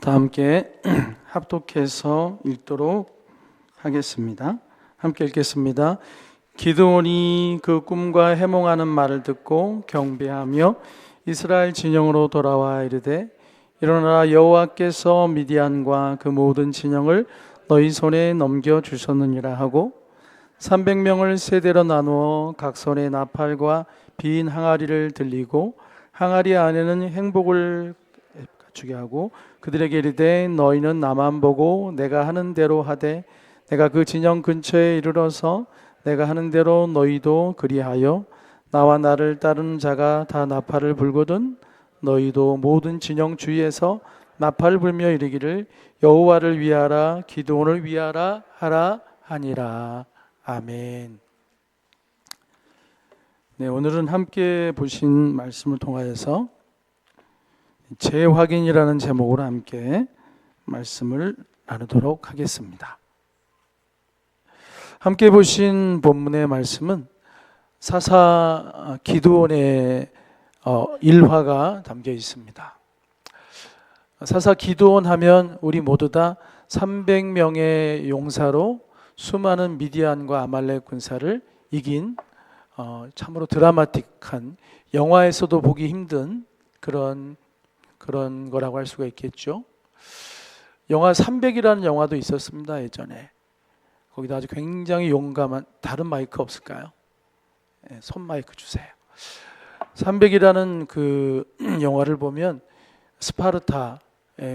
따라서 함께 합독해서 읽도록 하겠습니다. 함께 읽겠습니다. 기드온이 그 꿈과 해몽하는 말을 듣고 경배하며 이스라엘 진영으로 돌아와 이르되 일어나라, 여호와께서 미디안과 그 모든 진영을 너희 손에 넘겨주셨느니라 하고 300명을 세대로 나누어 각 손에 나팔과 빈 항아리를 들리고 항아리 안에는 행복을 갖추게 하고 그들에게 이르되 너희는 나만 보고 내가 하는 대로 하되 내가 그 진영 근처에 이르러서 내가 하는 대로 너희도 그리하여 나와 나를 따르는 자가 다 나팔을 불거든 너희도 모든 진영 주위에서 나팔을 불며 이르기를 여호와를 위하라, 기드온을 위하라 하라 하니라. 아멘. 네, 오늘은 함께 보신 말씀을 통하여서 재확인이라는 제목으로 함께 말씀을 나누도록 하겠습니다. 함께 보신 본문의 말씀은 사사 기드온의 일화가 담겨 있습니다. 사사 기드온 하면 우리 모두 다 300명의 용사로 수많은 미디안과 아말렉 군사를 이긴 참으로 드라마틱한, 영화에서도 보기 힘든 그런 거라고 할 수가 있겠죠. 영화 300이라는 영화도 있었습니다, 예전에. 거기다 아주 굉장히 용감한, 다른 마이크 없을까요? 네, 손 마이크 주세요. 300이라는 그 영화를 보면 스파르타의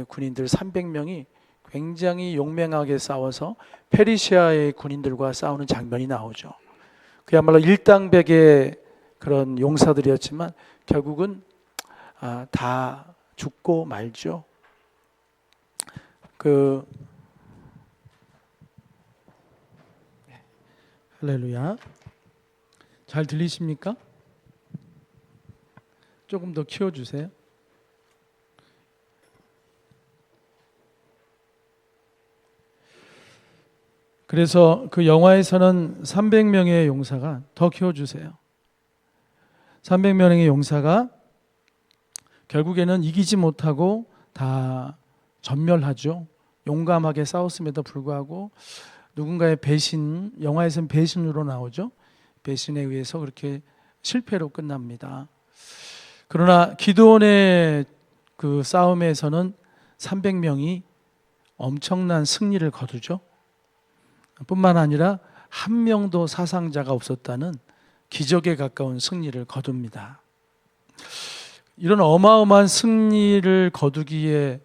군인들 300명이 굉장히 용맹하게 싸워서 페르시아의 군인들과 싸우는 장면이 나오죠. 그야말로 일당백의 그런 용사들이었지만 결국은 다 죽고 말죠. 할렐루야. 잘 들리십니까? 조금 더 키워주세요. 그래서 그 영화에서는 300명의 용사가, 더 키워주세요. 300명의 용사가 결국에는 이기지 못하고 다 전멸하죠. 용감하게 싸웠음에도 불구하고 누군가의 배신, 영화에서는 배신으로 나오죠. 배신에 의해서 그렇게 실패로 끝납니다. 그러나 기드온의 그 싸움에서는 300명이 엄청난 승리를 거두죠. 뿐만 아니라 한 명도 사상자가 없었다는 기적에 가까운 승리를 거둡니다. 이런 어마어마한 승리를 거두기에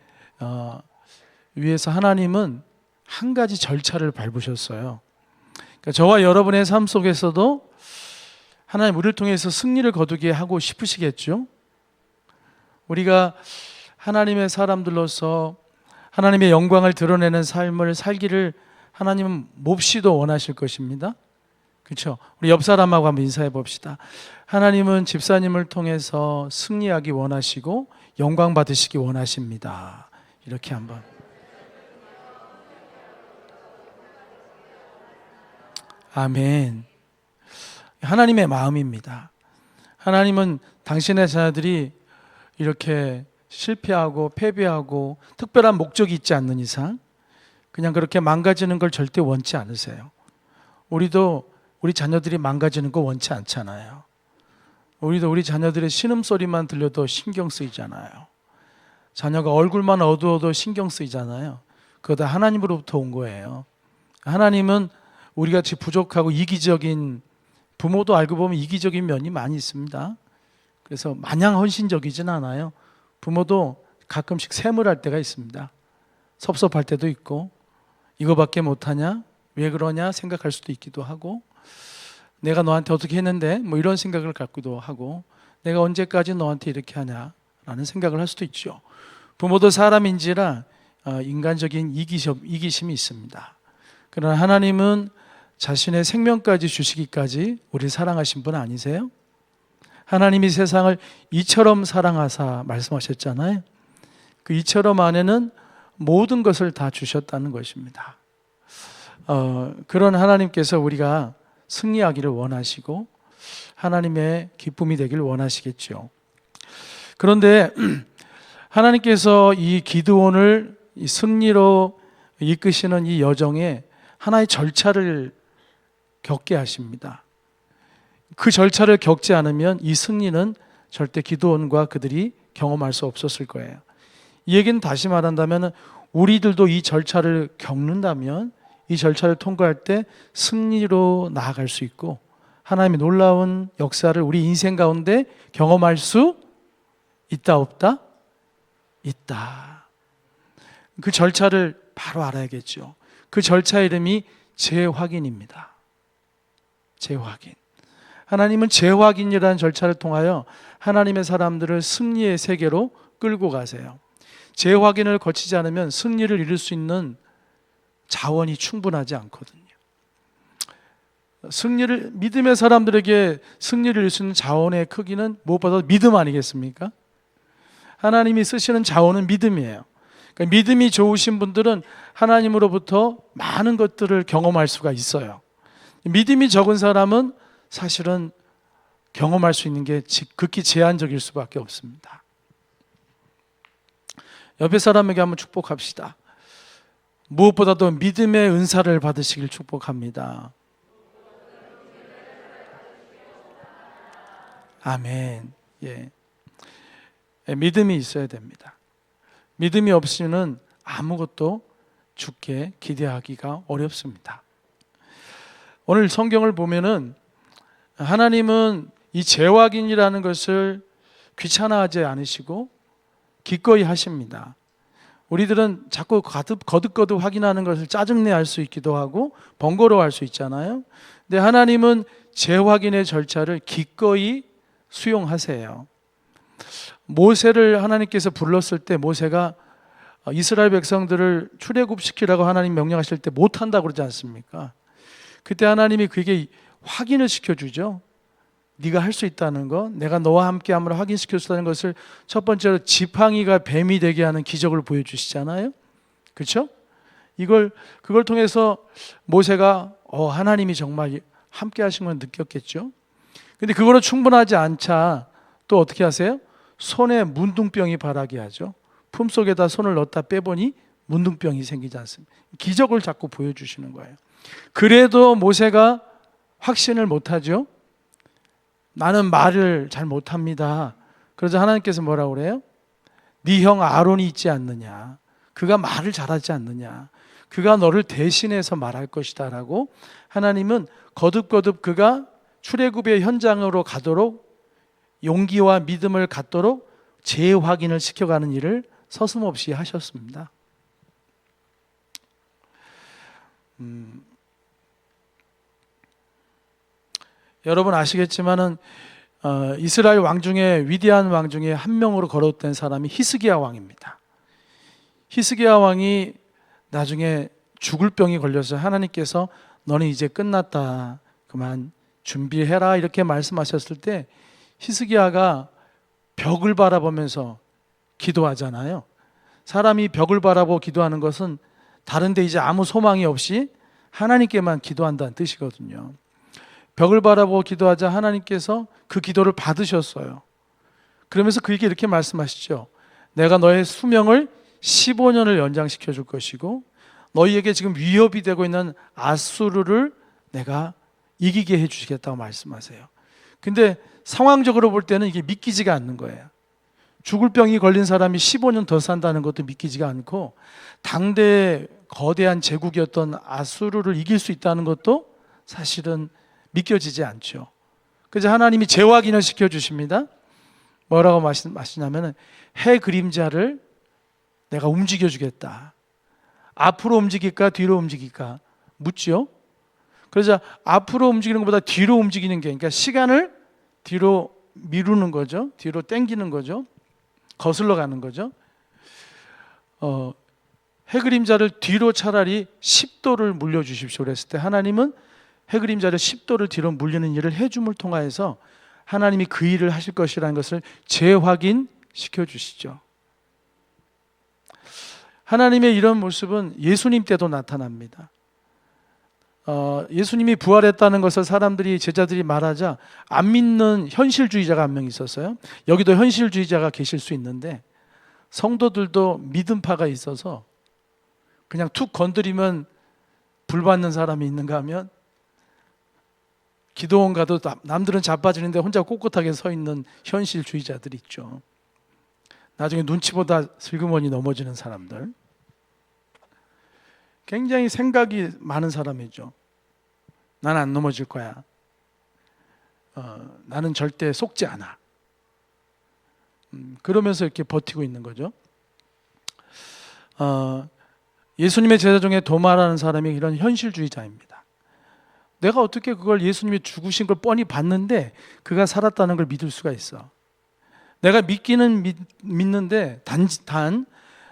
위해서 하나님은 한 가지 절차를 밟으셨어요. 그러니까 저와 여러분의 삶 속에서도 하나님 우리를 통해서 승리를 거두게 하고 싶으시겠죠. 우리가 하나님의 사람들로서 하나님의 영광을 드러내는 삶을 살기를 하나님은 몹시도 원하실 것입니다. 그렇죠? 우리 옆 사람하고 한번 인사해 봅시다. 하나님은 집사님을 통해서 승리하기 원하시고 영광 받으시기 원하십니다. 이렇게 한번. 아멘. 하나님의 마음입니다. 하나님은 당신의 자녀들이 이렇게 실패하고 패배하고 특별한 목적이 있지 않는 이상 그냥 그렇게 망가지는 걸 절대 원치 않으세요. 우리도 우리 자녀들이 망가지는 거 원치 않잖아요. 우리도 우리 자녀들의 신음소리만 들려도 신경 쓰이잖아요. 자녀가 얼굴만 어두워도 신경 쓰이잖아요. 그거 다 하나님으로부터 온 거예요. 하나님은 우리같이 부족하고 이기적인, 부모도 알고 보면 이기적인 면이 많이 있습니다. 그래서 마냥 헌신적이진 않아요. 부모도 가끔씩 샘을 때가 있습니다. 섭섭할 때도 있고, 이거밖에 못하냐? 왜 그러냐? 생각할 수도 있기도 하고, 내가 너한테 어떻게 했는데? 뭐 이런 생각을 갖기도 하고, 내가 언제까지 너한테 이렇게 하냐? 라는 생각을 할 수도 있죠. 부모도 사람인지라 인간적인 이기심이 있습니다. 그러나 하나님은 자신의 생명까지 주시기까지 우리를 사랑하신 분 아니세요? 하나님이 세상을 이처럼 사랑하사 말씀하셨잖아요. 그 이처럼 안에는 모든 것을 다 주셨다는 것입니다. 그런 하나님께서 우리가 승리하기를 원하시고 하나님의 기쁨이 되기를 원하시겠죠. 그런데 하나님께서 이 기드온을 이 승리로 이끄시는 이 여정에 하나의 절차를 겪게 하십니다. 그 절차를 겪지 않으면 이 승리는 절대 기드온과 그들이 경험할 수 없었을 거예요. 이 얘기는 다시 말한다면 우리들도 이 절차를 겪는다면 이 절차를 통과할 때 승리로 나아갈 수 있고 하나님의 놀라운 역사를 우리 인생 가운데 경험할 수 있다 없다? 있다. 그 절차를 바로 알아야겠죠. 그 절차 이름이 재확인입니다. 재확인. 하나님은 재확인이라는 절차를 통하여 하나님의 사람들을 승리의 세계로 끌고 가세요. 재확인을 거치지 않으면 승리를 이룰 수 있는 자원이 충분하지 않거든요. 믿음의 사람들에게 승리를 이룰 수 있는 자원의 크기는 무엇보다 믿음 아니겠습니까? 하나님이 쓰시는 자원은 믿음이에요. 그러니까 믿음이 좋으신 분들은 하나님으로부터 많은 것들을 경험할 수가 있어요. 믿음이 적은 사람은 사실은 경험할 수 있는 게 극히 제한적일 수밖에 없습니다. 옆에 사람에게 한번 축복합시다. 무엇보다도 믿음의 은사를 받으시길 축복합니다. 아멘. 예. 믿음이 있어야 됩니다. 믿음이 없이는 아무것도 주께 기대하기가 어렵습니다. 오늘 성경을 보면은 하나님은 이 재확인이라는 것을 귀찮아하지 않으시고 기꺼이 하십니다. 우리들은 자꾸 거듭거듭 확인하는 것을 짜증내 할 수 있기도 하고 번거로워할 수 있잖아요. 근데 하나님은 재확인의 절차를 기꺼이 수용하세요. 모세를 하나님께서 불렀을 때 모세가 이스라엘 백성들을 출애굽시키라고 하나님 명령하실 때 못한다고 그러지 않습니까? 그때 하나님이 그에게 확인을 시켜주죠. 네가 할 수 있다는 것, 내가 너와 함께 함을 확인시켰다는 것을 첫 번째로 지팡이가 뱀이 되게 하는 기적을 보여주시잖아요. 그렇죠? 그걸 통해서 모세가 하나님이 정말 함께 하신 걸 느꼈겠죠. 근데 그거로 충분하지 않자 또 어떻게 하세요? 손에 문둥병이 발하게 하죠. 품속에다 손을 넣었다 빼보니 문둥병이 생기지 않습니다. 기적을 자꾸 보여주시는 거예요. 그래도 모세가 확신을 못하죠. 나는 말을 잘 못합니다. 그러자 하나님께서 뭐라고 그래요? 네 형 아론이 있지 않느냐, 그가 말을 잘하지 않느냐, 그가 너를 대신해서 말할 것이다 라고 하나님은 거듭거듭 그가 출애굽의 현장으로 가도록 용기와 믿음을 갖도록 재확인을 시켜가는 일을 서슴없이 하셨습니다. 여러분 아시겠지만은 이스라엘 왕 중에 위대한 왕 중에 한 명으로 거론된 사람이 히스기야 왕입니다. 히스기야 왕이 나중에 죽을 병이 걸려서 하나님께서 너는 이제 끝났다, 그만 준비해라 이렇게 말씀하셨을 때 히스기야가 벽을 바라보면서 기도하잖아요. 사람이 벽을 바라보고 기도하는 것은 다른 데 이제 아무 소망이 없이 하나님께만 기도한다는 뜻이거든요. 벽을 바라보고 기도하자 하나님께서 그 기도를 받으셨어요. 그러면서 그에게 이렇게 말씀하시죠. 내가 너의 수명을 15년을 연장시켜 줄 것이고 너희에게 지금 위협이 되고 있는 아수르를 내가 이기게 해 주시겠다고 말씀하세요. 근데 상황적으로 볼 때는 이게 믿기지가 않는 거예요. 죽을 병이 걸린 사람이 15년 더 산다는 것도 믿기지가 않고 당대 거대한 제국이었던 아수르를 이길 수 있다는 것도 사실은 믿겨지지 않죠. 그래서 하나님이 재확인을 시켜주십니다. 뭐라고 말씀하시냐면 해 그림자를 내가 움직여주겠다. 앞으로 움직일까 뒤로 움직일까 묻죠. 그래서 앞으로 움직이는 것보다 뒤로 움직이는 게, 그러니까 시간을 뒤로 미루는 거죠. 뒤로 당기는 거죠. 거슬러 가는 거죠. 해 그림자를 뒤로 차라리 10도를 물려주십시오 그랬을 때 하나님은 해 그림자를 10도를 뒤로 물리는 일을 해줌을 통하여서 하나님이 그 일을 하실 것이라는 것을 재확인시켜 주시죠. 하나님의 이런 모습은 예수님 때도 나타납니다. 예수님이 부활했다는 것을 제자들이 말하자 안 믿는 현실주의자가 한 명 있었어요. 여기도 현실주의자가 계실 수 있는데 성도들도 믿음파가 있어서 그냥 툭 건드리면 불 받는 사람이 있는가 하면 기도원 가도 남들은 자빠지는데 혼자 꼿꼿하게 서 있는 현실주의자들이 있죠. 나중에 눈치보다 슬그머니 넘어지는 사람들. 굉장히 생각이 많은 사람이죠. 나는 안 넘어질 거야. 나는 절대 속지 않아. 그러면서 이렇게 버티고 있는 거죠. 예수님의 제자 중에 도마라는 사람이 이런 현실주의자입니다. 내가 어떻게 그걸 예수님이 죽으신 걸 뻔히 봤는데 그가 살았다는 걸 믿을 수가 있어. 내가 믿기는 믿는데 단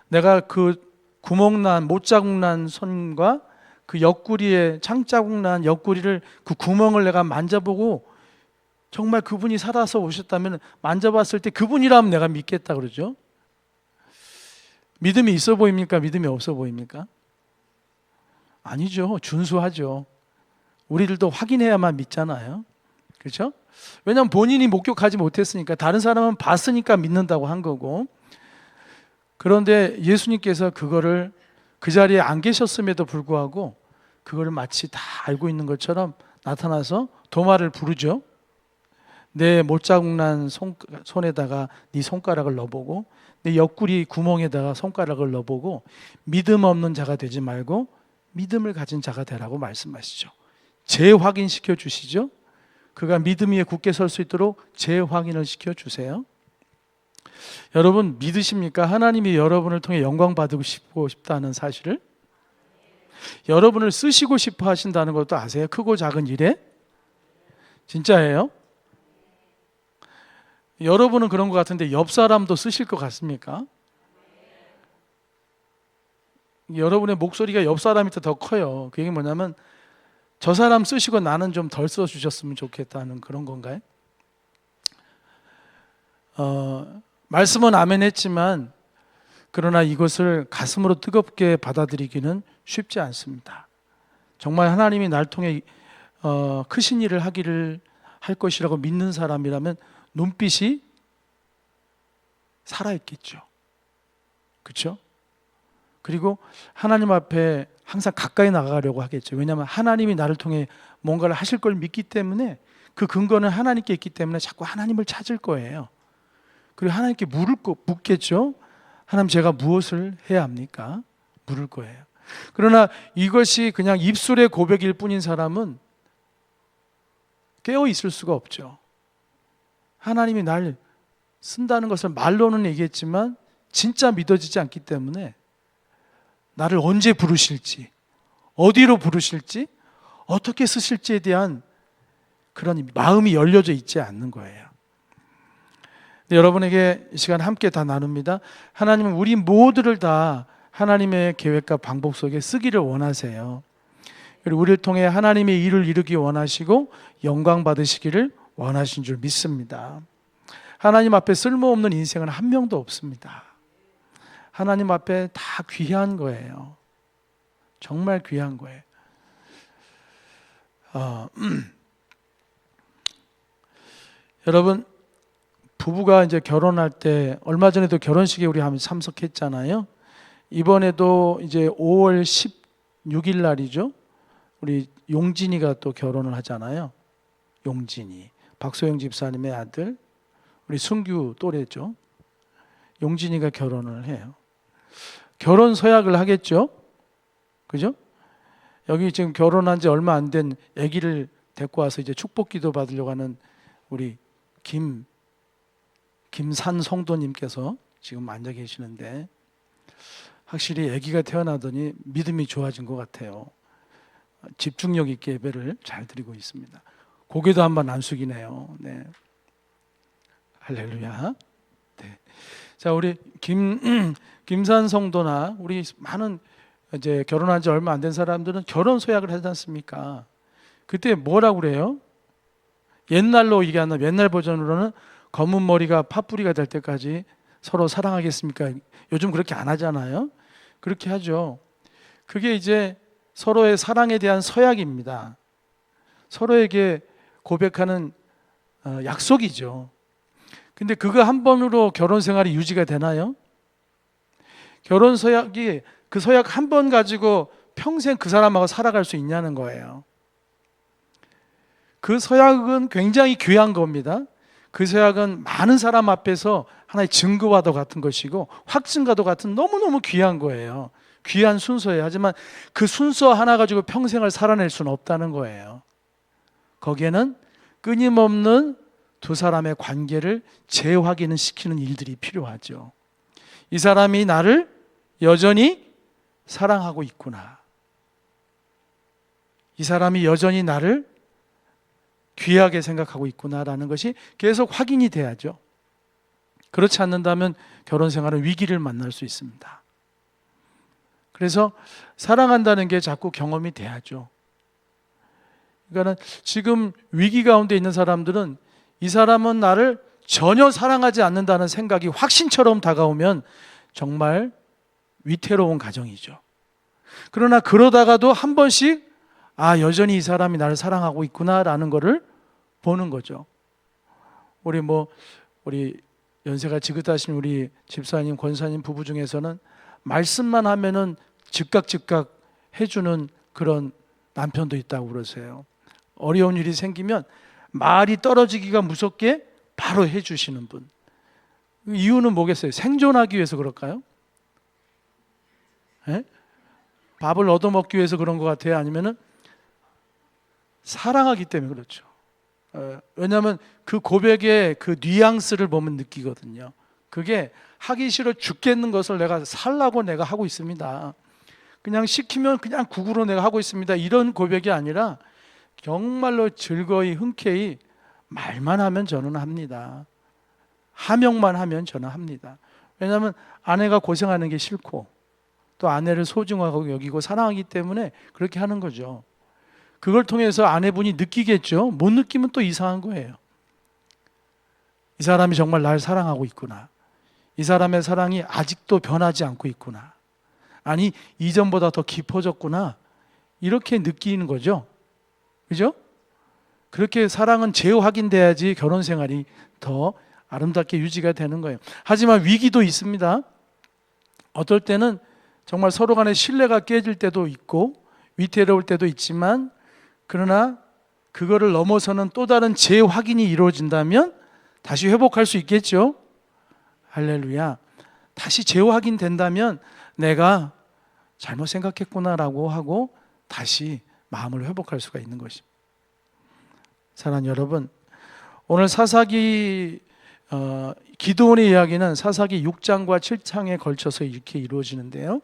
내가 그 구멍난 못자국 난 손과 그 옆구리에 창자국 난 옆구리를 그 구멍을 내가 만져보고 정말 그분이 살아서 오셨다면 만져봤을 때 그분이라면 내가 믿겠다 그러죠. 믿음이 있어 보입니까? 믿음이 없어 보입니까? 아니죠. 준수하죠. 우리들도 확인해야만 믿잖아요. 그렇죠? 왜냐하면 본인이 목격하지 못했으니까, 다른 사람은 봤으니까 믿는다고 한 거고. 그런데 예수님께서 그거를 그 자리에 안 계셨음에도 불구하고 그거를 마치 다 알고 있는 것처럼 나타나서 도마를 부르죠. 내 못자국 난 손에다가 네 손가락을 넣어보고 내 옆구리 구멍에다가 손가락을 넣어보고 믿음 없는 자가 되지 말고 믿음을 가진 자가 되라고 말씀하시죠. 재확인시켜 주시죠. 그가 믿음 위에 굳게 설 수 있도록 재확인을 시켜주세요. 여러분 믿으십니까? 하나님이 여러분을 통해 영광 받고 싶다는 사실을, 여러분을 쓰시고 싶어 하신다는 것도 아세요? 크고 작은 일에? 진짜예요? 여러분은 그런 것 같은데 옆 사람도 쓰실 것 같습니까? 여러분의 목소리가 옆 사람이 더 커요. 그 얘기 뭐냐면 저 사람 쓰시고 나는 좀 덜 써주셨으면 좋겠다는 그런 건가요? 말씀은 아멘 했지만 그러나 이것을 가슴으로 뜨겁게 받아들이기는 쉽지 않습니다. 정말 하나님이 날 통해 크신 일을 하기를 할 것이라고 믿는 사람이라면 눈빛이 살아있겠죠. 그렇죠? 그리고 하나님 앞에 항상 가까이 나가려고 하겠죠. 왜냐하면 하나님이 나를 통해 뭔가를 하실 걸 믿기 때문에, 그 근거는 하나님께 있기 때문에 자꾸 하나님을 찾을 거예요. 그리고 하나님께 묻겠죠. 하나님, 제가 무엇을 해야 합니까? 물을 거예요. 그러나 이것이 그냥 입술의 고백일 뿐인 사람은 깨어 있을 수가 없죠. 하나님이 날 쓴다는 것을 말로는 얘기했지만 진짜 믿어지지 않기 때문에 나를 언제 부르실지, 어디로 부르실지, 어떻게 쓰실지에 대한 그런 마음이 열려져 있지 않는 거예요. 여러분에게 이 시간 함께 다 나눕니다. 하나님은 우리 모두를 다 하나님의 계획과 방법 속에 쓰기를 원하세요. 그리고 우리를 통해 하나님의 일을 이루기 원하시고 영광 받으시기를 원하신 줄 믿습니다. 하나님 앞에 쓸모없는 인생은 한 명도 없습니다. 하나님 앞에 다 귀한 거예요. 정말 귀한 거예요. 여러분, 부부가 이제 결혼할 때, 얼마 전에도 결혼식에 우리 한번 참석했잖아요. 이번에도 이제 5월 16일 날이죠. 우리 용진이가 또 결혼을 하잖아요. 용진이, 박소영 집사님의 아들, 우리 순규 또래죠. 용진이가 결혼을 해요. 결혼 서약을 하겠죠. 그죠? 여기 지금 결혼한 지 얼마 안 된 아기를 데리고 와서 이제 축복기도 받으려고 하는 우리 김산 성도님께서 지금 앉아 계시는데, 확실히 아기가 태어나더니 믿음이 좋아진 것 같아요. 집중력 있게 예배를 잘 드리고 있습니다. 고개도 한번 안 숙이네요. 네. 할렐루야. 네. 자, 우리 김산 성도나 우리 많은 이제 결혼한 지 얼마 안 된 사람들은 결혼 서약을 하지 않습니까? 그때 뭐라고 그래요? 옛날로 얘기하는, 옛날 버전으로는 검은 머리가 팥뿌리가 될 때까지 서로 사랑하겠습니까? 요즘 그렇게 안 하잖아요. 그렇게 하죠. 그게 이제 서로의 사랑에 대한 서약입니다. 서로에게 고백하는 약속이죠. 근데 그거 한 번으로 결혼 생활이 유지가 되나요? 결혼 서약이 그 서약 한 번 가지고 평생 그 사람하고 살아갈 수 있냐는 거예요. 그 서약은 굉장히 귀한 겁니다. 그 서약은 많은 사람 앞에서 하나의 증거와도 같은 것이고 확증과도 같은 너무너무 귀한 거예요. 귀한 순서예요. 하지만 그 순서 하나 가지고 평생을 살아낼 수는 없다는 거예요. 거기에는 끊임없는 두 사람의 관계를 재확인시키는 일들이 필요하죠. 이 사람이 나를 여전히 사랑하고 있구나. 이 사람이 여전히 나를 귀하게 생각하고 있구나라는 것이 계속 확인이 돼야죠. 그렇지 않는다면 결혼 생활은 위기를 만날 수 있습니다. 그래서 사랑한다는 게 자꾸 경험이 돼야죠. 그러니까 지금 위기 가운데 있는 사람들은 이 사람은 나를 전혀 사랑하지 않는다는 생각이 확신처럼 다가오면 정말 위태로운 가정이죠. 그러나 그러다가도 한 번씩 여전히 이 사람이 나를 사랑하고 있구나라는 것을 보는 거죠. 우리 연세가 지긋하신 우리 집사님, 권사님 부부 중에서는 말씀만 하면은 즉각 해주는 그런 남편도 있다고 그러세요. 어려운 일이 생기면 말이 떨어지기가 무섭게 바로 해주시는 분. 이유는 뭐겠어요? 생존하기 위해서 그럴까요? 네? 밥을 얻어먹기 위해서 그런 것 같아요? 아니면은 사랑하기 때문에 그렇죠. 왜냐하면 그 고백의 그 뉘앙스를 보면 느끼거든요. 그게 하기 싫어 죽겠는 것을 내가 살라고 내가 하고 있습니다. 그냥 시키면 그냥 국으로 내가 하고 있습니다. 이런 고백이 아니라 정말로 즐거이 흔쾌히 말만 하면 저는 합니다. 하명만 하면 저는 합니다. 왜냐하면 아내가 고생하는 게 싫고 또 아내를 소중하고 여기고 사랑하기 때문에 그렇게 하는 거죠. 그걸 통해서 아내분이 느끼겠죠. 못 느끼면 또 이상한 거예요. 이 사람이 정말 날 사랑하고 있구나. 이 사람의 사랑이 아직도 변하지 않고 있구나. 아니, 이전보다 더 깊어졌구나. 이렇게 느끼는 거죠. 그죠? 그렇게 사랑은 재확인돼야지 결혼 생활이 더 아름답게 유지가 되는 거예요. 하지만 위기도 있습니다. 어떨 때는 정말 서로 간의 신뢰가 깨질 때도 있고 위태로울 때도 있지만, 그러나 그거를 넘어서는 또 다른 재확인이 이루어진다면 다시 회복할 수 있겠죠. 할렐루야. 다시 재확인된다면 내가 잘못 생각했구나라고 하고 다시 마음을 회복할 수가 있는 것입니다. 사랑하는 여러분, 오늘 사사기 기드온의 이야기는 사사기 6장과 7장에 걸쳐서 이렇게 이루어지는데요.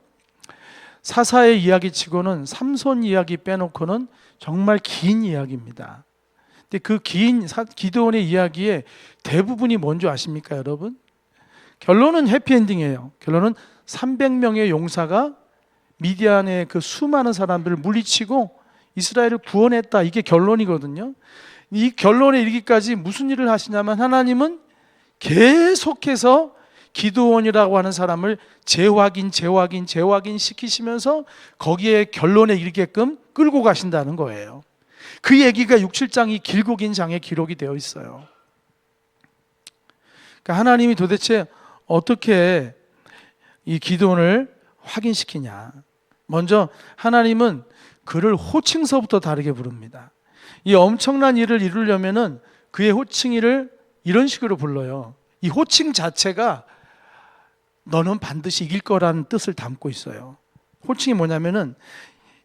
사사의 이야기치고는 삼손 이야기 빼놓고는 정말 긴 이야기입니다. 근데 그 긴 기드온의 이야기의 대부분이 뭔지 아십니까, 여러분? 결론은 해피엔딩이에요. 결론은 300명의 용사가 미디안의 그 수많은 사람들을 물리치고 이스라엘을 구원했다. 이게 결론이거든요. 이 결론에 이르기까지 무슨 일을 하시냐면 하나님은 계속해서 기드온이라고 하는 사람을 재확인 시키시면서 거기에 결론에 이르게끔 끌고 가신다는 거예요. 그 얘기가 6, 7장이 길고 긴 장에 기록이 되어 있어요. 그러니까 하나님이 도대체 어떻게 이 기드온을 확인시키냐. 먼저 하나님은 그를 호칭서부터 다르게 부릅니다. 이 엄청난 일을 이루려면은 그의 호칭을 이런 식으로 불러요. 이 호칭 자체가 너는 반드시 이길 거라는 뜻을 담고 있어요. 호칭이 뭐냐면은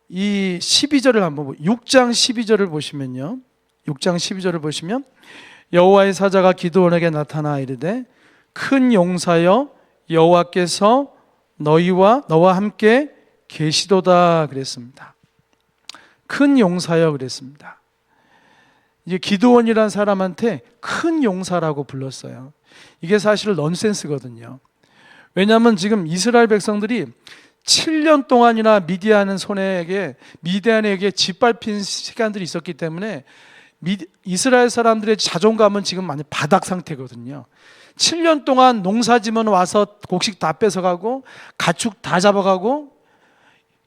이 12절을 한번 6장 12절을 보시면요. 6장 12절을 보시면 여호와의 사자가 기드온에게 나타나 이르되 큰 용사여 여호와께서 너와 함께 계시도다 그랬습니다. 큰 용사여 그랬습니다. 이제 기드온이라는 사람한테 큰 용사라고 불렀어요. 이게 사실 넌센스거든요. 왜냐하면 지금 이스라엘 백성들이 7년 동안이나 미디안에게 짓밟힌 시간들이 있었기 때문에 이스라엘 사람들의 자존감은 지금 많이 바닥 상태거든요. 7년 동안 농사지면 와서 곡식 다 뺏어가고 가축 다 잡아가고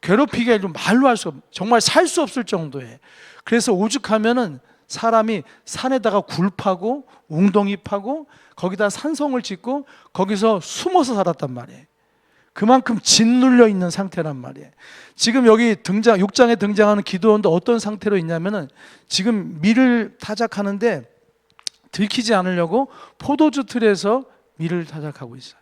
괴롭히게 말로 할 수 없, 정말 살 수 없을 정도에. 그래서 오죽하면은 사람이 산에다가 굴 파고 웅덩이 파고 거기다 산성을 짓고 거기서 숨어서 살았단 말이에요. 그만큼 짓눌려 있는 상태란 말이에요. 지금 여기 6장에 등장하는 기드온도 어떤 상태로 있냐면은 지금 밀을 타작하는데 들키지 않으려고 포도주 틀에서 밀을 타작하고 있어요.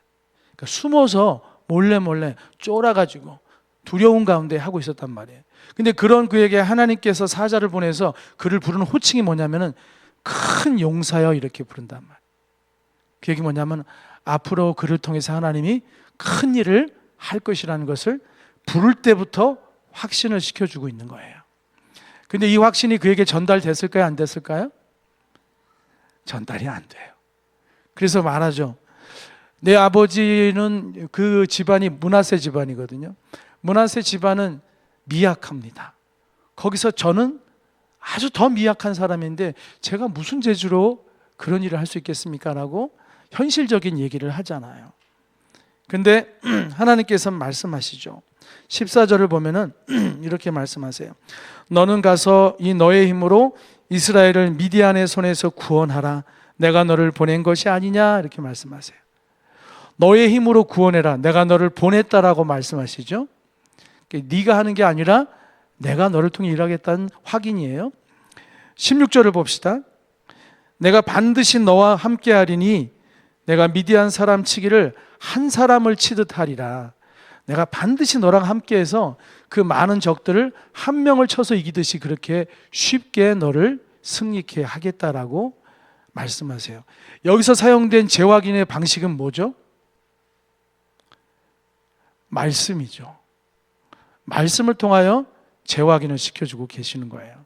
그러니까 숨어서 몰래 쫄아가지고 두려운 가운데 하고 있었단 말이에요. 근데 그런 그에게 하나님께서 사자를 보내서 그를 부르는 호칭이 뭐냐면은 큰 용사여 이렇게 부른단 말이에요. 그 얘기 뭐냐면 앞으로 그를 통해서 하나님이 큰 일을 할 것이라는 것을 부를 때부터 확신을 시켜주고 있는 거예요. 근데 이 확신이 그에게 전달됐을까요? 안 됐을까요? 전달이 안 돼요. 그래서 말하죠. 내 아버지는 그 집안이 므낫세 집안이거든요. 므낫세 집안은 미약합니다. 거기서 저는 아주 더 미약한 사람인데 제가 무슨 재주로 그런 일을 할 수 있겠습니까? 라고 현실적인 얘기를 하잖아요. 근데 하나님께서 말씀하시죠. 14절을 보면은 이렇게 말씀하세요. 너는 가서 이 너의 힘으로 이스라엘을 미디안의 손에서 구원하라. 내가 너를 보낸 것이 아니냐 이렇게 말씀하세요. 너의 힘으로 구원해라. 내가 너를 보냈다라고 말씀하시죠. 네가 하는 게 아니라 내가 너를 통해 일하겠다는 확인이에요. 16절을 봅시다. 내가 반드시 너와 함께 하리니 내가 미디안 사람 치기를 한 사람을 치듯 하리라. 내가 반드시 너랑 함께해서 그 많은 적들을 한 명을 쳐서 이기듯이 그렇게 쉽게 너를 승리케 하겠다라고 말씀하세요. 여기서 사용된 재확인의 방식은 뭐죠? 말씀이죠. 말씀을 통하여 재확인을 시켜주고 계시는 거예요.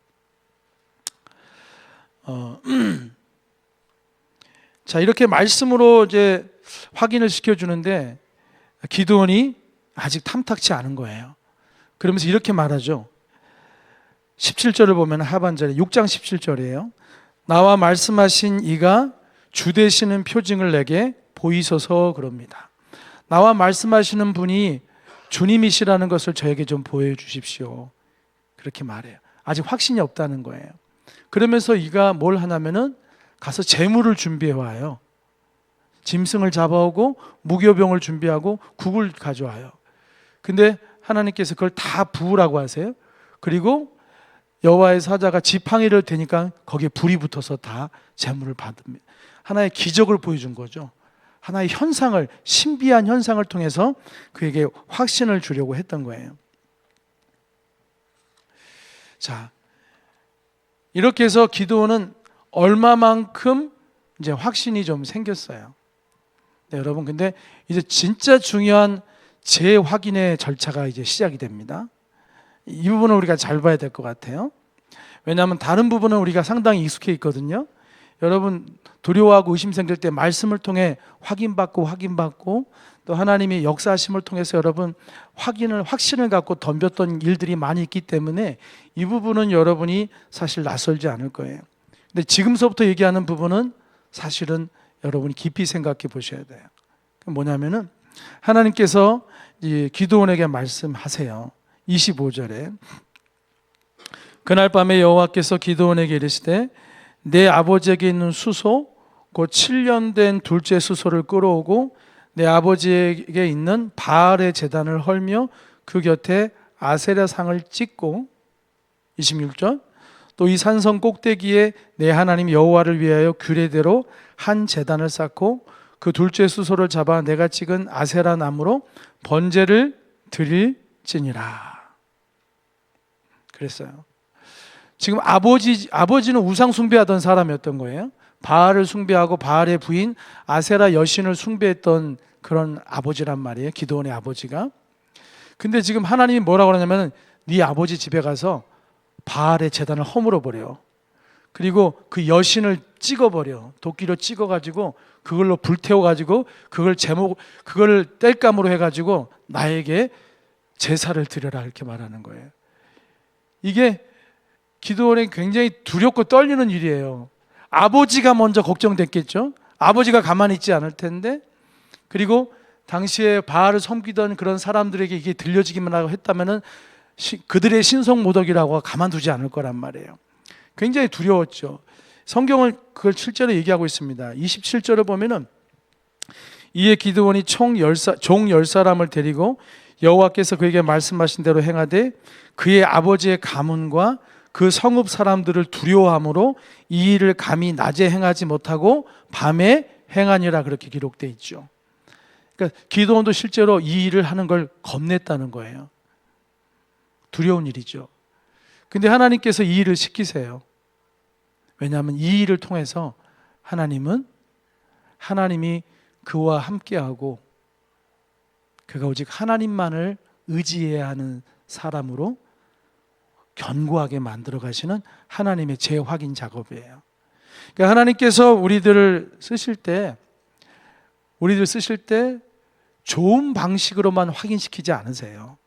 자, 이렇게 말씀으로 이제 확인을 시켜주는데 기드온이 아직 탐탁치 않은 거예요. 그러면서 이렇게 말하죠. 17절을 보면 하반절에 6장 17절이에요. 나와 말씀하신 이가 주 되시는 표징을 내게 보이소서 그럽니다. 나와 말씀하시는 분이 주님이시라는 것을 저에게 좀 보여주십시오. 그렇게 말해요. 아직 확신이 없다는 거예요. 그러면서 이가 뭘 하냐면은 가서 재물을 준비해 와요. 짐승을 잡아오고 무교병을 준비하고 국을 가져와요. 근데 하나님께서 그걸 다 부으라고 하세요. 그리고 여호와의 사자가 지팡이를 대니까 거기에 불이 붙어서 다 재물을 받습니다. 하나의 기적을 보여준 거죠. 하나의 현상을, 신비한 현상을 통해서 그에게 확신을 주려고 했던 거예요. 자, 이렇게 해서 기드온은 얼마만큼 이제 확신이 좀 생겼어요. 네, 여러분, 근데 이제 진짜 중요한 재확인의 절차가 이제 시작이 됩니다. 이 부분을 우리가 잘 봐야 될 것 같아요. 왜냐하면 다른 부분은 우리가 상당히 익숙해 있거든요. 여러분, 두려워하고 의심 생길 때 말씀을 통해 확인받고 또 하나님이 역사하심을 통해서 여러분 확신을 갖고 덤볐던 일들이 많이 있기 때문에 이 부분은 여러분이 사실 낯설지 않을 거예요. 근데 지금서부터 얘기하는 부분은 사실은 여러분이 깊이 생각해 보셔야 돼요. 뭐냐면은 하나님께서 기드온에게 말씀하세요. 25절에 그날 밤에 여호와께서 기드온에게 이르시되 내 아버지에게 있는 수소 곧 7년 된 둘째 수소를 끌어오고 내 아버지에게 있는 바알의 제단을 헐며 그 곁에 아세라 상을 찍고 26절 또 이 산성 꼭대기에 내 하나님 여호와를 위하여 규례대로 한 제단을 쌓고 그 둘째 수소를 잡아 내가 찍은 아세라 나무로 번제를 드릴지니라 그랬어요. 지금 아버지는 우상 숭배하던 사람이었던 거예요. 바알을 숭배하고 바알의 부인 아세라 여신을 숭배했던 그런 아버지란 말이에요. 기드온의 아버지가. 근데 지금 하나님이 뭐라고 그러냐면 네 아버지 집에 가서 바알의 제단을 허물어 버려. 그리고 그 여신을 찍어버려. 도끼로 찍어가지고 그걸로 불태워가지고 그걸 땔감으로 해가지고 나에게 제사를 드려라 이렇게 말하는 거예요. 이게 기드온이 굉장히 두렵고 떨리는 일이에요. 아버지가 먼저 걱정됐겠죠. 아버지가 가만히 있지 않을 텐데 그리고 당시에 바알을 섬기던 그런 사람들에게 이게 들려지기만 하고 했다면은 그들의 신성모독이라고 가만두지 않을 거란 말이에요. 굉장히 두려웠죠. 성경은 그걸 실제로 얘기하고 있습니다. 27절을 보면은 이에 기드온이 총 10사람을 데리고 여호와께서 그에게 말씀하신 대로 행하되 그의 아버지의 가문과 그 성읍 사람들을 두려워함으로 이 일을 감히 낮에 행하지 못하고 밤에 행하니라, 그렇게 기록되어 있죠. 그러니까 기드온도 실제로 이 일을 하는 걸 겁냈다는 거예요. 두려운 일이죠. 근데 하나님께서 이 일을 시키세요. 왜냐하면 이 일을 통해서 하나님이 그와 함께하고 그가 오직 하나님만을 의지해야 하는 사람으로 견고하게 만들어 가시는 하나님의 재확인 작업이에요. 그러니까 하나님께서 우리들 쓰실 때 좋은 방식으로만 확인시키지 않으세요.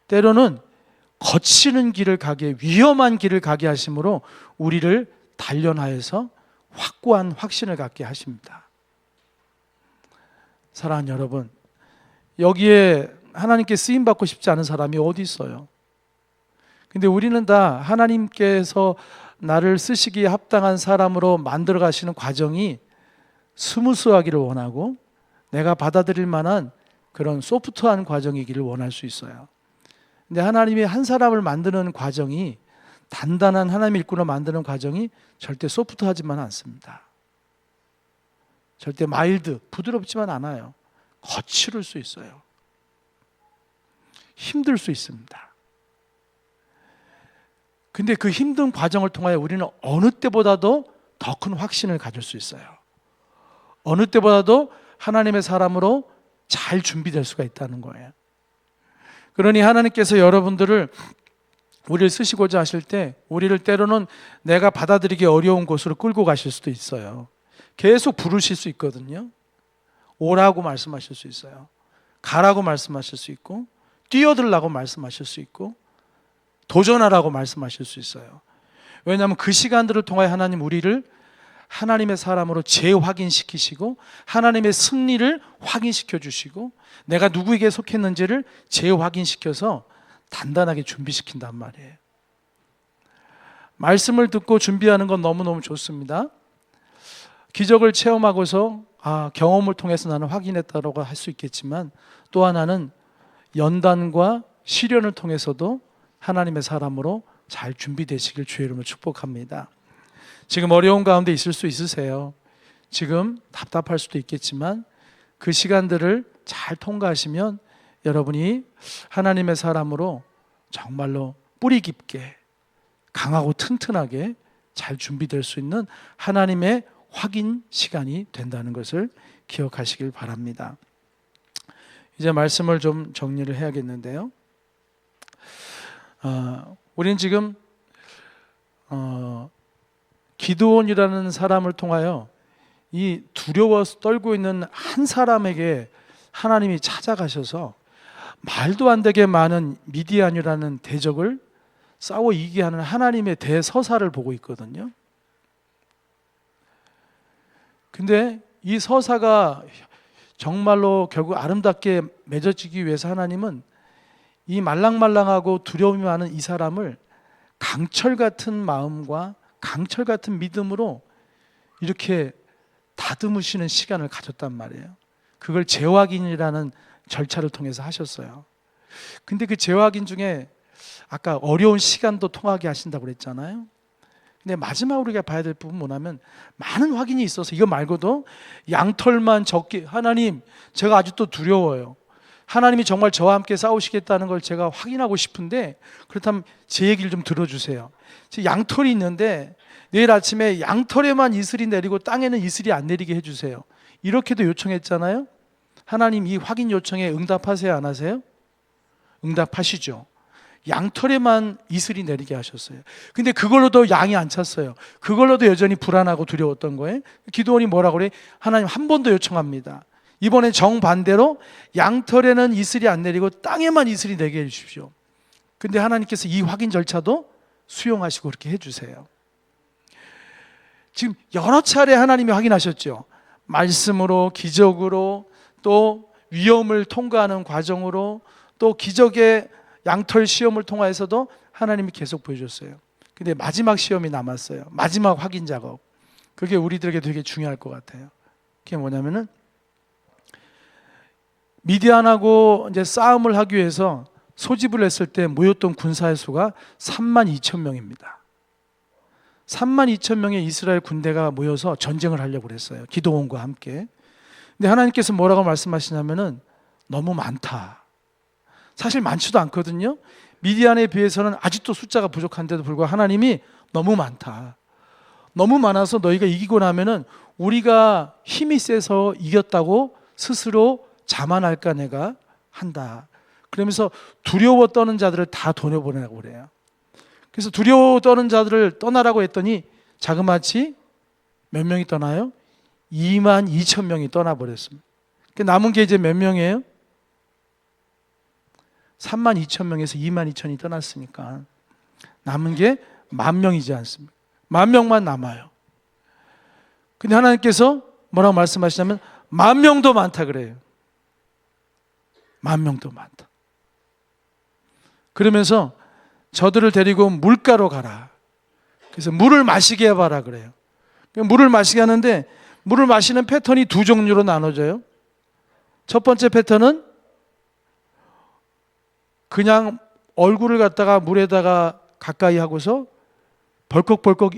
때로는 거치는 길을 가게, 위험한 길을 가게 하심으로 우리를 단련하여서 확고한 확신을 갖게 하십니다. 사랑하는 여러분, 여기에 하나님께 쓰임받고 싶지 않은 사람이 어디 있어요? 근데 우리는 다 하나님께서 나를 쓰시기에 합당한 사람으로 만들어 가시는 과정이 스무스하기를 원하고 내가 받아들일 만한 그런 소프트한 과정이기를 원할 수 있어요. 근데 하나님이 한 사람을 만드는 과정이, 단단한 하나님의 일꾼을 만드는 과정이 절대 소프트하지만 않습니다. 절대 부드럽지만 않아요. 거칠을 수 있어요. 힘들 수 있습니다. 근데 그 힘든 과정을 통하여 우리는 어느 때보다도 더 큰 확신을 가질 수 있어요. 어느 때보다도 하나님의 사람으로 잘 준비될 수가 있다는 거예요. 그러니 하나님께서 우리를 쓰시고자 하실 때 우리를 때로는 내가 받아들이기 어려운 곳으로 끌고 가실 수도 있어요. 계속 부르실 수 있거든요. 오라고 말씀하실 수 있어요. 가라고 말씀하실 수 있고, 뛰어들라고 말씀하실 수 있고, 도전하라고 말씀하실 수 있어요. 왜냐하면 그 시간들을 통하여 우리를 하나님의 사람으로 재확인시키시고 하나님의 승리를 확인시켜 주시고 내가 누구에게 속했는지를 재확인시켜서 단단하게 준비시킨단 말이에요. 말씀을 듣고 준비하는 건 너무너무 좋습니다. 기적을 체험하고서 경험을 통해서 나는 확인했다고 할 수 있겠지만, 또 하나는 연단과 시련을 통해서도 하나님의 사람으로 잘 준비되시길 주의 이름으로 축복합니다. 지금 어려운 가운데 있을 수 있으세요. 지금 답답할 수도 있겠지만 그 시간들을 잘 통과하시면 여러분이 하나님의 사람으로 정말로 뿌리 깊게 강하고 튼튼하게 잘 준비될 수 있는 하나님의 확인 시간이 된다는 것을 기억하시길 바랍니다. 이제 말씀을 좀 정리를 해야겠는데요. 우리는 지금 기드온이라는 사람을 통하여 이 두려워서 떨고 있는 한 사람에게 하나님이 찾아가셔서 말도 안 되게 많은 미디안이라는 대적을 싸워 이기게 하는 하나님의 대서사를 보고 있거든요. 근데 이 서사가 정말로 결국 아름답게 맺어지기 위해서 하나님은 이 말랑말랑하고 두려움이 많은 이 사람을 강철 같은 마음과 강철 같은 믿음으로 이렇게 다듬으시는 시간을 가졌단 말이에요. 그걸 재확인이라는 절차를 통해서 하셨어요. 근데 그 재확인 중에 아까 어려운 시간도 통하게 하신다고 그랬잖아요. 근데 마지막으로 우리가 봐야 될 부분은 뭐냐면, 많은 확인이 있어서 이거 말고도 양털만 적게, 하나님 제가 아직도 두려워요. 하나님이 정말 저와 함께 싸우시겠다는 걸 제가 확인하고 싶은데 그렇다면 제 얘기를 좀 들어주세요. 양털이 있는데 내일 아침에 양털에만 이슬이 내리고 땅에는 이슬이 안 내리게 해주세요. 이렇게도 요청했잖아요. 하나님 이 확인 요청에 응답하세요, 안 하세요? 응답하시죠. 양털에만 이슬이 내리게 하셨어요. 근데 그걸로도 양이 안 찼어요. 그걸로도 여전히 불안하고 두려웠던 거예요. 기드온이 뭐라고 그래? 하나님 한 번 더 요청합니다. 이번에 정반대로 양털에는 이슬이 안 내리고 땅에만 이슬이 내게 해주십시오. 근데 하나님께서 이 확인 절차도 수용하시고 그렇게 해주세요. 지금 여러 차례 하나님이 확인하셨죠. 말씀으로, 기적으로, 또 위험을 통과하는 과정으로, 또 기적의 양털 시험을 통하여서도 하나님이 계속 보여줬어요. 근데 마지막 시험이 남았어요. 마지막 확인 작업. 그게 우리들에게 되게 중요할 것 같아요. 그게 뭐냐면은 미디안하고 이제 싸움을 하기 위해서 소집을 했을 때 모였던 군사의 수가 3만 2천 명입니다. 3만 2천 명의 이스라엘 군대가 모여서 전쟁을 하려고 그랬어요. 기드온과 함께. 근데 하나님께서 뭐라고 말씀하시냐면은 너무 많다. 사실 많지도 않거든요. 미디안에 비해서는 아직도 숫자가 부족한데도 불구하고 하나님이 너무 많다. 너무 많아서 너희가 이기고 나면은 우리가 힘이 세서 이겼다고 스스로 자만할까 내가 한다. 그러면서 두려워 떠는 자들을 다 돌려보내라고 그래요. 그래서 두려워 떠는 자들을 떠나라고 했더니 자그마치 몇 명이 떠나요? 2만 2천 명이 떠나버렸습니다. 남은 게 이제 몇 명이에요? 3만 2천 명에서 2만 2천이 떠났으니까 남은 게 10,000명이지 않습니까? 10,000명만 남아요. 근데 하나님께서 뭐라고 말씀하시냐면 10,000명도 많다 그래요. 10,000명도 많다. 그러면서 저들을 데리고 물가로 가라. 그래서 물을 마시게 해봐라 그래요. 물을 마시게 하는데 물을 마시는 패턴이 두 종류로 나눠져요. 첫 번째 패턴은 그냥 얼굴을 갖다가 물에다가 가까이 하고서 벌컥벌컥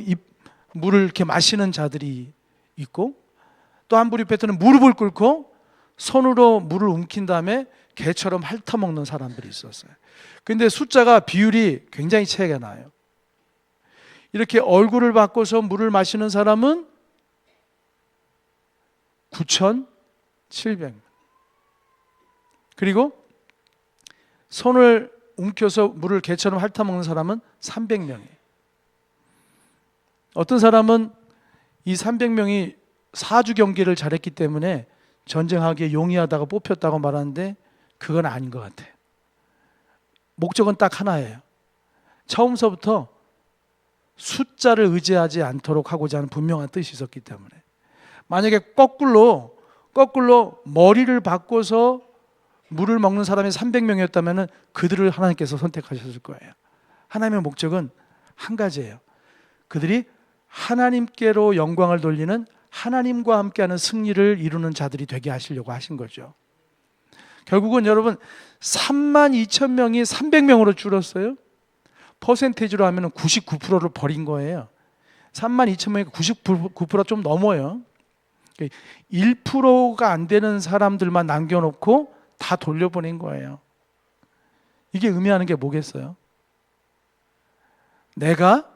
물을 이렇게 마시는 자들이 있고, 또 한 부류 패턴은 무릎을 꿇고 손으로 물을 움킨 다음에 개처럼 핥아먹는 사람들이 있었어요. 근데 숫자가 비율이 굉장히 차이가 나요. 이렇게 얼굴을 바꿔서 물을 마시는 사람은 9,700명. 그리고 손을 움켜서 물을 개처럼 핥아먹는 사람은 300명이에요. 어떤 사람은 이 300명이 사주 경기를 잘했기 때문에 전쟁하기에 용이하다고 뽑혔다고 말하는데 그건 아닌 것 같아요. 목적은 딱 하나예요. 처음서부터 숫자를 의지하지 않도록 하고자 하는 분명한 뜻이 있었기 때문에, 만약에 거꾸로 머리를 바꿔서 물을 먹는 사람이 300명이었다면 그들을 하나님께서 선택하셨을 거예요. 하나님의 목적은 한 가지예요. 그들이 하나님께로 영광을 돌리는, 하나님과 함께하는 승리를 이루는 자들이 되게 하시려고 하신 거죠. 결국은 여러분 3만 2천 명이 300명으로 줄었어요. 퍼센테이지로 하면 99%를 버린 거예요. 3만 2천 명이 99% 좀 넘어요. 1%가 안 되는 사람들만 남겨놓고 다 돌려보낸 거예요. 이게 의미하는 게 뭐겠어요? 내가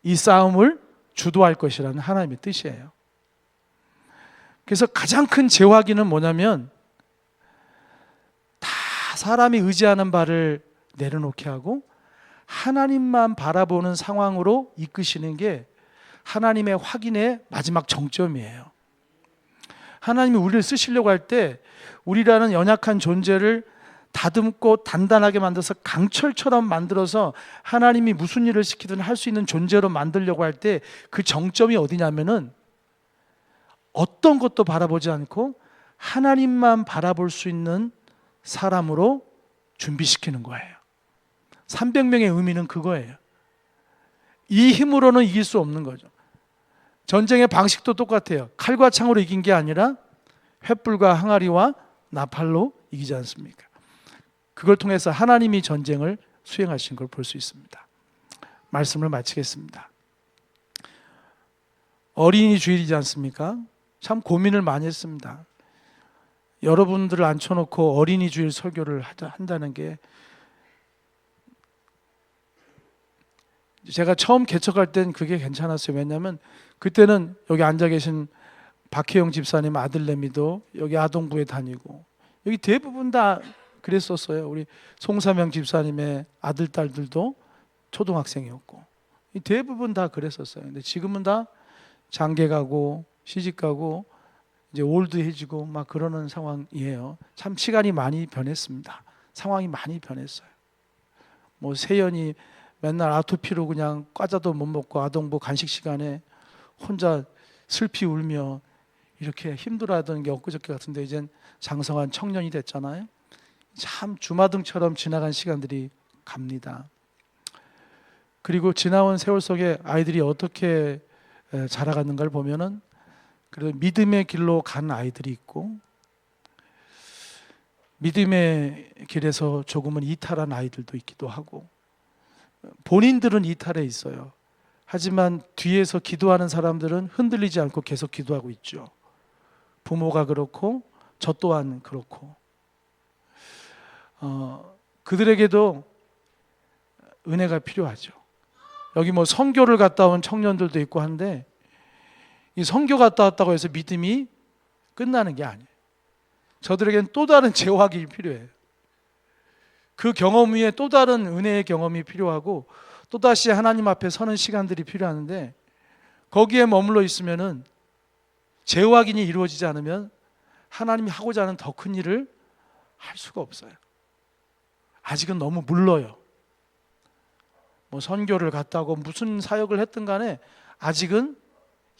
이 싸움을 주도할 것이라는 하나님의 뜻이에요. 그래서 가장 큰 제화기는 뭐냐면, 다 사람이 의지하는 바를 내려놓게 하고 하나님만 바라보는 상황으로 이끄시는 게 하나님의 확인의 마지막 정점이에요. 하나님이 우리를 쓰시려고 할 때 우리라는 연약한 존재를 다듬고 단단하게 만들어서 강철처럼 만들어서 하나님이 무슨 일을 시키든 할 수 있는 존재로 만들려고 할 때 그 정점이 어디냐면은 어떤 것도 바라보지 않고 하나님만 바라볼 수 있는 사람으로 준비시키는 거예요. 300명의 의미는 그거예요. 이 힘으로는 이길 수 없는 거죠. 전쟁의 방식도 똑같아요. 칼과 창으로 이긴 게 아니라 횃불과 항아리와 나팔로 이기지 않습니까? 그걸 통해서 하나님이 전쟁을 수행하신 걸 볼 수 있습니다. 말씀을 마치겠습니다. 어린이 주일이지 않습니까? 참 고민을 많이 했습니다. 여러분들을 앉혀놓고 어린이 주일 설교를 한다는 게, 제가 처음 개척할 땐 그게 괜찮았어요. 왜냐하면 그때는 여기 앉아 계신 박혜영 집사님 아들내미도 여기 아동부에 다니고, 여기 대부분 다 그랬었어요. 우리 송사명 집사님의 아들, 딸들도 초등학생이었고, 대부분 다 그랬었어요. 근데 지금은 다 장계 가고 시집 가고 이제 올드해지고 막 그러는 상황이에요. 참 시간이 많이 변했습니다. 상황이 많이 변했어요. 뭐 세연이 맨날 아토피로 그냥 과자도 못 먹고 아동부 간식 시간에 혼자 슬피 울며 이렇게 힘들어하던 게 엊그저께 같은데 이젠 장성한 청년이 됐잖아요. 참 주마등처럼 지나간 시간들이 갑니다. 그리고 지나온 세월 속에 아이들이 어떻게 자라가는가를 보면은, 그래도 믿음의 길로 간 아이들이 있고 믿음의 길에서 조금은 이탈한 아이들도 있기도 하고, 본인들은 이탈해 있어요. 하지만 뒤에서 기도하는 사람들은 흔들리지 않고 계속 기도하고 있죠. 부모가 그렇고 저 또한 그렇고, 그들에게도 은혜가 필요하죠. 여기 뭐 선교를 갔다 온 청년들도 있고 한데, 이 선교 갔다 왔다고 해서 믿음이 끝나는 게 아니에요. 저들에게는 또 다른 재확인이 필요해요. 그 경험 위에 또 다른 은혜의 경험이 필요하고, 또다시 하나님 앞에 서는 시간들이 필요한데, 거기에 머물러 있으면은 재확인이 이루어지지 않으면 하나님이 하고자 하는 더 큰 일을 할 수가 없어요. 아직은 너무 물러요. 뭐 선교를 갔다 오고 무슨 사역을 했든 간에 아직은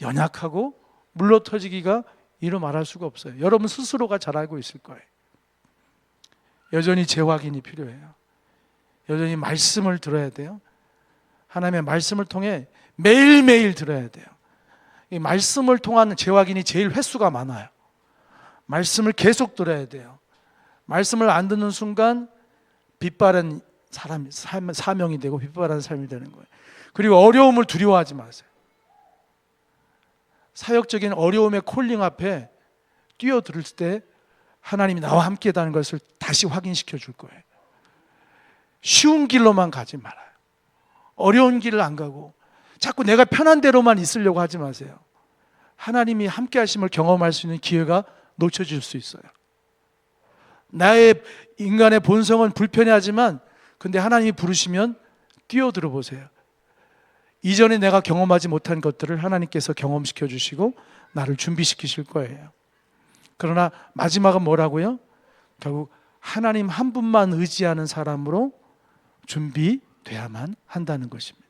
연약하고 물러터지기가 이루 말할 수가 없어요. 여러분 스스로가 잘 알고 있을 거예요. 여전히 재확인이 필요해요. 여전히 말씀을 들어야 돼요. 하나님의 말씀을 통해 매일매일 들어야 돼요. 이 말씀을 통한 재확인이 제일 횟수가 많아요. 말씀을 계속 들어야 돼요. 말씀을 안 듣는 순간 빛바랜 사명이 되고 빛바랜 삶이 되는 거예요. 그리고 어려움을 두려워하지 마세요. 사역적인 어려움의 콜링 앞에 뛰어들 때 하나님이 나와 함께하다는 것을 다시 확인시켜 줄 거예요. 쉬운 길로만 가지 말아요. 어려운 길을 안 가고 자꾸 내가 편한 대로만 있으려고 하지 마세요. 하나님이 함께 하심을 경험할 수 있는 기회가 놓쳐질 수 있어요. 나의 인간의 본성은 불편해하지만, 근데 하나님이 부르시면 뛰어들어 보세요. 이전에 내가 경험하지 못한 것들을 하나님께서 경험시켜 주시고 나를 준비시키실 거예요. 그러나 마지막은 뭐라고요? 결국 하나님 한 분만 의지하는 사람으로 준비돼야만 한다는 것입니다.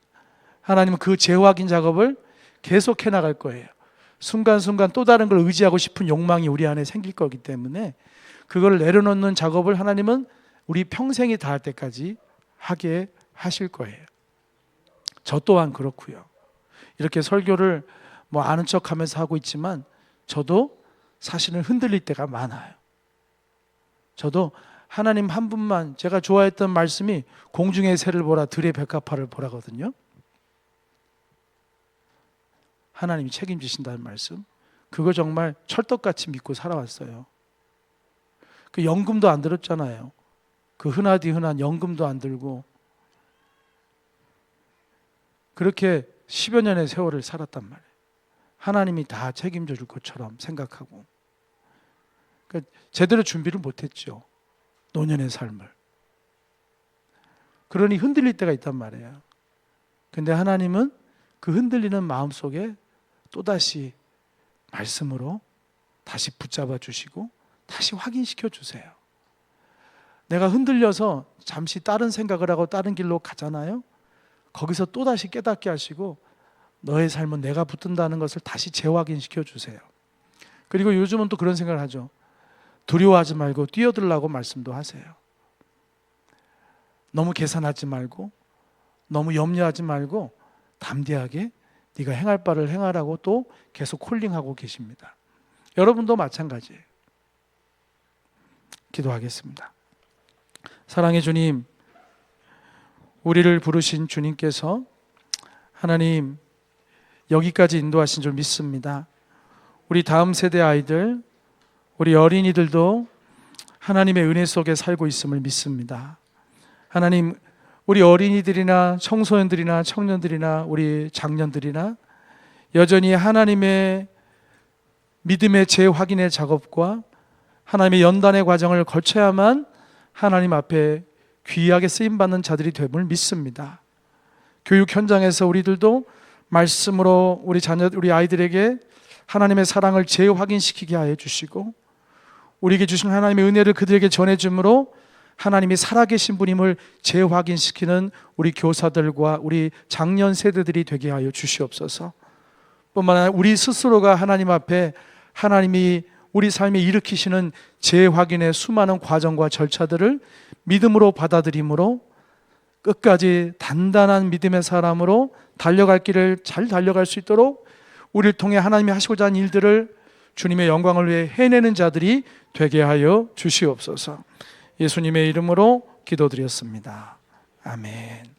하나님은 그 재확인 작업을 계속해 나갈 거예요. 순간순간 또 다른 걸 의지하고 싶은 욕망이 우리 안에 생길 거기 때문에 그걸 내려놓는 작업을 하나님은 우리 평생이 닿을 때까지 하게 하실 거예요. 저 또한 그렇고요. 이렇게 설교를 뭐 아는 척하면서 하고 있지만 저도 사실은 흔들릴 때가 많아요. 저도 하나님 한 분만, 제가 좋아했던 말씀이 공중의 새를 보라 들의 백합화를 보라거든요. 하나님이 책임지신다는 말씀, 그거 정말 철떡같이 믿고 살아왔어요. 그 연금도 안 들었잖아요. 그 흔하디 흔한 연금도 안 들고 그렇게 10여 년의 세월을 살았단 말이에요. 하나님이 다 책임져 줄 것처럼 생각하고, 그러니까 제대로 준비를 못했죠. 노년의 삶을. 그러니 흔들릴 때가 있단 말이에요. 근데 하나님은 그 흔들리는 마음속에 또다시 말씀으로 다시 붙잡아 주시고 다시 확인시켜 주세요. 내가 흔들려서 잠시 다른 생각을 하고 다른 길로 가잖아요. 거기서 또다시 깨닫게 하시고 너의 삶은 내가 붙든다는 것을 다시 재확인시켜 주세요. 그리고 요즘은 또 그런 생각을 하죠. 두려워하지 말고 뛰어들라고 말씀도 하세요. 너무 계산하지 말고 너무 염려하지 말고 담대하게 네가 행할 바를 행하라고 또 계속 콜링하고 계십니다. 여러분도 마찬가지예요. 기도하겠습니다. 사랑의 주님, 우리를 부르신 주님께서 하나님 여기까지 인도하신 줄 믿습니다. 우리 다음 세대 아이들, 우리 어린이들도 하나님의 은혜 속에 살고 있음을 믿습니다. 하나님, 우리 어린이들이나 청소년들이나 청년들이나 우리 장년들이나 여전히 하나님의 믿음의 재확인의 작업과 하나님의 연단의 과정을 거쳐야만 하나님 앞에 귀하게 쓰임받는 자들이 됨을 믿습니다. 교육 현장에서 우리들도 말씀으로 우리 자녀, 우리 아이들에게 하나님의 사랑을 재확인시키게 하여 주시고 우리에게 주신 하나님의 은혜를 그들에게 전해줌으로 하나님이 살아계신 분임을 재확인시키는 우리 교사들과 우리 장년 세대들이 되게 하여 주시옵소서. 뿐만 아니라 우리 스스로가 하나님 앞에 하나님이 우리 삶에 일으키시는 재확인의 수많은 과정과 절차들을 믿음으로 받아들임으로 끝까지 단단한 믿음의 사람으로 달려갈 길을 잘 달려갈 수 있도록 우리를 통해 하나님이 하시고자 하는 일들을 주님의 영광을 위해 해내는 자들이 되게 하여 주시옵소서. 예수님의 이름으로 기도드렸습니다. 아멘.